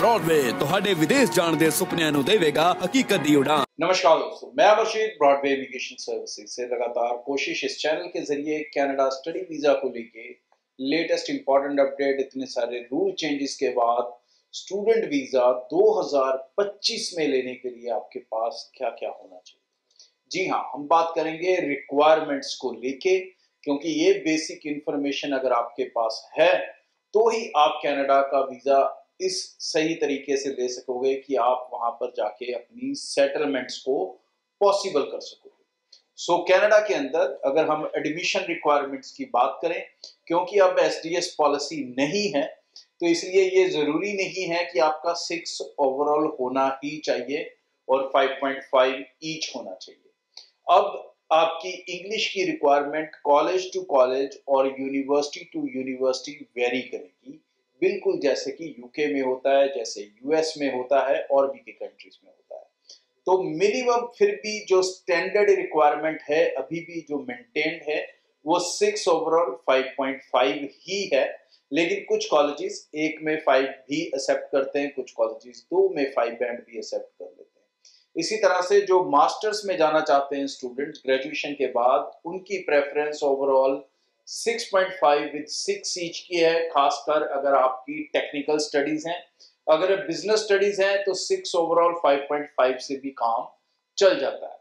Broadway ਤੁਹਾਡੇ ਵਿਦੇਸ਼ ਜਾਣ ਦੇ ਸੁਪਨਿਆਂ ਨੂੰ ਦੇਵੇਗਾ ਹਕੀਕਤ ਦੀ ਉਡਾਨ। नमस्कार दोस्तों, मैं अमरशीद ब्रॉडवे इमिग्रेशन सर्विसेज से लगातार कोशिश इस चैनल के जरिए कनाडा स्टडी वीज़ा को लेके लेटेस्ट इंपॉर्टेंट अपडेट, इतने सारे रूल चेंजेस के बाद स्टूडेंट वीज़ा 2025 में लेने के लिए आपके पास क्या क्या होना चाहिए। जी हाँ, हम बात करेंगे रिक्वायरमेंट्स को लेके, क्योंकि ये बेसिक इंफॉर्मेशन अगर आपके पास है तो ही आप कनाडा का वीज़ा इस सही तरीके से ले सकोगे कि आप वहां पर जाके अपनी सेटलमेंट्स को पॉसिबल कर सकोगे। सो कनाडा के अंदर अगर हम एडमिशन रिक्वायरमेंट्स की बात करें, क्योंकि अब एसडीएस पॉलिसी नहीं है तो इसलिए ये जरूरी नहीं है कि आपका 6 ओवरऑल होना ही चाहिए और 5.5 ईच होना चाहिए। अब आपकी इंग्लिश की रिक्वायरमेंट कॉलेज टू कॉलेज और यूनिवर्सिटी टू यूनिवर्सिटी वेरी करेगी, बिल्कुल जैसे कि यूके में होता है, जैसे यूएस में होता है और भी के कंट्रीज में होता है। तो मिनिमम फिर भी जो स्टैंडर्ड रिक्वायरमेंट है अभी भी जो मेंटेन्ड है वो 6 ओवरऑल 5.5 ही है, लेकिन कुछ कॉलेजेस 1 में 5 भी एक्सेप्ट करते हैं, कुछ कॉलेजेस 2 में 5 बैंड भी एक्सेप्ट कर लेते हैं। इसी तरह से जो मास्टर्स में जाना चाहते हैं स्टूडेंट्स ग्रेजुएशन के बाद, उनकी प्रेफरेंस ओवरऑल 6.5 विद 6 ईच की है, खासकर अगर आपकी टेक्निकल स्टडीज हैं। अगर बिजनेस स्टडीज हैं तो 6 ओवरऑल 5.5 से भी काम चल जाता है।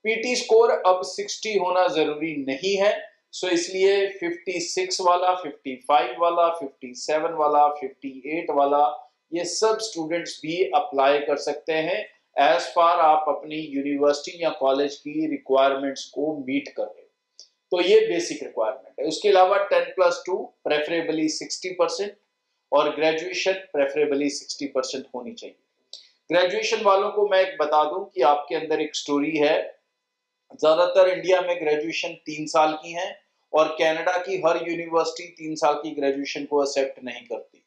पीटी स्कोर अब 60 होना जरूरी नहीं है, सो इसलिए 56 वाला, 55 वाला, 57 वाला, 58 वाला, ये सब स्टूडेंट्स भी अप्लाई कर सकते हैं एज फार आप अपनी यूनिवर्सिटी या कॉलेज की रिक्वायरमेंट्स को मीट कर रहे हो। तो ये बेसिक रिक्वायरमेंट है। उसके अलावा 10+2 प्रेफरेबली 60% और ग्रेजुएशन प्रेफरेबली 60% होनी चाहिए। ग्रेजुएशन वालों को मैं एक बता दूं कि आपके अंदर एक स्टोरी है। ज्यादातर इंडिया में ग्रेजुएशन 3 साल की है और कनाडा की हर यूनिवर्सिटी 3 साल की ग्रेजुएशन को एक्सेप्ट नहीं करती।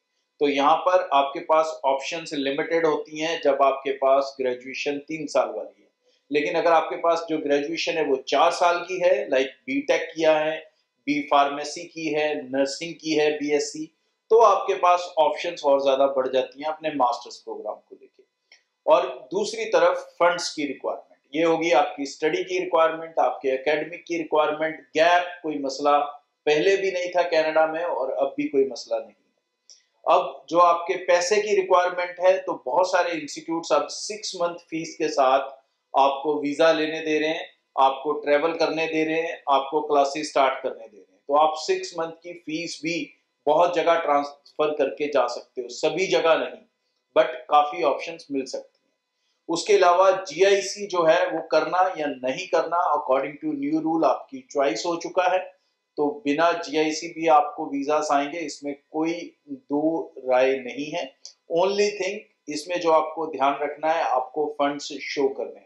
तो यहाँ पर आपके पास ऑप्शंस लिमिटेड होती हैं जब आपके पास ग्रेजुएशन 3 साल वाली है। लेकिन अगर आपके पास जो ग्रेजुएशन है वो 4 साल की है, लाइक बीटेक किया है, बी फार्मेसी की है, नर्सिंग की है, बीएससी, तो आपके पास ऑप्शंस और ज्यादा बढ़ जाती हैं अपने मास्टर्स प्रोग्राम को लेके। और दूसरी तरफ फंड्स की रिक्वायरमेंट, ये होगी आपकी स्टडी की रिक्वायरमेंट, आपके एकेडमिक की रिक्वायरमेंट। गैप कोई मसला पहले भी नहीं था कनाडा में और अब भी कोई मसला नहीं है। अब जो आपके पैसे की रिक्वायरमेंट है, तो बहुत सारे इंस्टीट्यूट्स अब 6 मंथ फीस के साथ आपको वीजा लेने दे रहे हैं, आपको ट्रेवल करने दे रहे हैं, आपको क्लासेस स्टार्ट करने दे रहे हैं। तो आप 6 मंथ की फीस भी बहुत जगह ट्रांसफर करके जा सकते हो, सभी जगह नहीं, बट काफी ऑप्शंस मिल सकती हैं। उसके अलावा जीआईसी जो है वो करना या नहीं करना अकॉर्डिंग टू न्यू रूल आपकी चॉइस हो चुका है। तो बिना जीआईसी भी आपको वीजास आएंगे, इसमें कोई दो राय नहीं है। ओनली थिंग इसमें जो आपको ध्यान रखना है, आपको फंड्स शो करने हैं।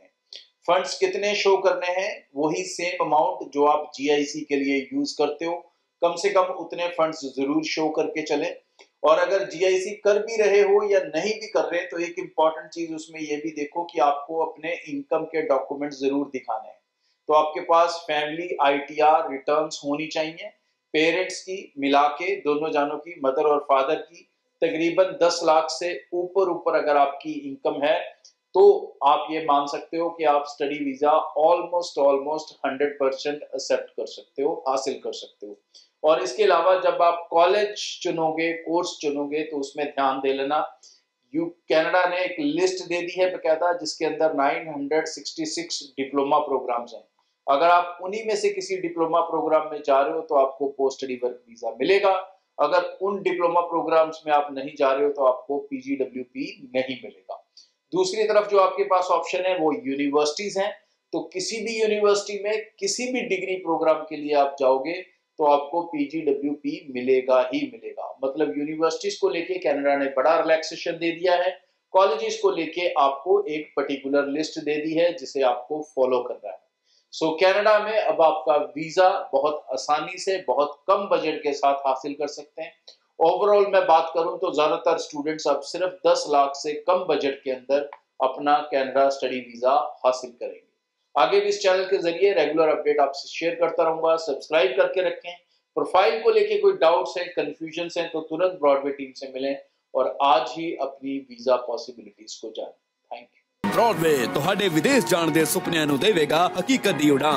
फंड्स कितने शो करने हैं? वही सेम अमाउंट जो आप जीआईसी के लिए यूज करते हो, कम से कम उतने फंड्स जरूर शो करके चलें। और अगर जीआईसी कर भी रहे हो या नहीं भी कर रहे, तो एक इंपॉर्टेंट चीज उसमें ये भी देखो कि आपको अपने इनकम के डॉक्यूमेंट जरूर दिखाने हैं। तो आपके पास फैमिली आईटीआर रिटर्न्स होनी चाहिए, पेरेंट्स की मिला के, दोनों जानों की, मदर और फादर की, तकरीबन 10 लाख से ऊपर अगर आपकी इनकम है तो आप ये मान सकते हो कि आप स्टडी वीजा ऑलमोस्ट 100% एक्सेप्ट कर सकते हो, हासिल कर सकते हो। और इसके अलावा जब आप कॉलेज चुनोगे, कोर्स चुनोगे, तो उसमें ध्यान दे लेना, कनाडा ने एक लिस्ट दे दी है बकायदा, जिसके अंदर 966 डिप्लोमा प्रोग्राम्स हैं। अगर आप उन्हीं में से किसी डिप्लोमा प्रोग्राम में जा रहे हो तो आपको पोस्ट स्टडी वर्क वीजा मिलेगा। अगर उन डिप्लोमा प्रोग्राम्स में आप नहीं जा रहे हो तो आपको पीजीडब्ल्यूपी नहीं मिलेगा। दूसरी तरफ जो आपके पास ऑप्शन है वो यूनिवर्सिटीज हैं। तो किसी भी यूनिवर्सिटी में किसी भी डिग्री प्रोग्राम के लिए आप जाओगे तो आपको पीजीडब्ल्यूपी मिलेगा ही मिलेगा। मतलब यूनिवर्सिटीज को लेके कनाडा ने बड़ा रिलैक्सेशन दे दिया है, कॉलेजेस को लेके आपको एक पर्टिकुलर लिस्ट दे दी है जिसे आपको फॉलो करना है। सो कनाडा में अब आपका वीजा बहुत आसानी से बहुत कम बजट के साथ हासिल कर सकते हैं। ओवरऑल मैं बात करूं तो ज्यादातर स्टूडेंट्स अब सिर्फ 10 लाख से कम बजट के अंदर अपना कनाडा स्टडी वीजा हासिल करेंगे। आगे भी इस चैनल के जरिए रेगुलर अपडेट आपसे शेयर करता रहूंगा। सब्सक्राइब करके रखें। प्रोफाइल को लेके कोई डाउट्स हैं, कंफ्यूजन हैं तो तुरंत ब्रॉडवे टीम से मिलें और आज ही अपनी वीजा पॉसिबिलिटीज को जानें। Thank you. ब्रॉडवे ਤੁਹਾਡੇ ਵਿਦੇਸ਼ ਜਾਣ ਦੇ ਸੁਪਨਿਆਂ ਨੂੰ ਦੇਵੇਗਾ ਹਕੀਕਤ ਦੀ ਉਡਾਨ।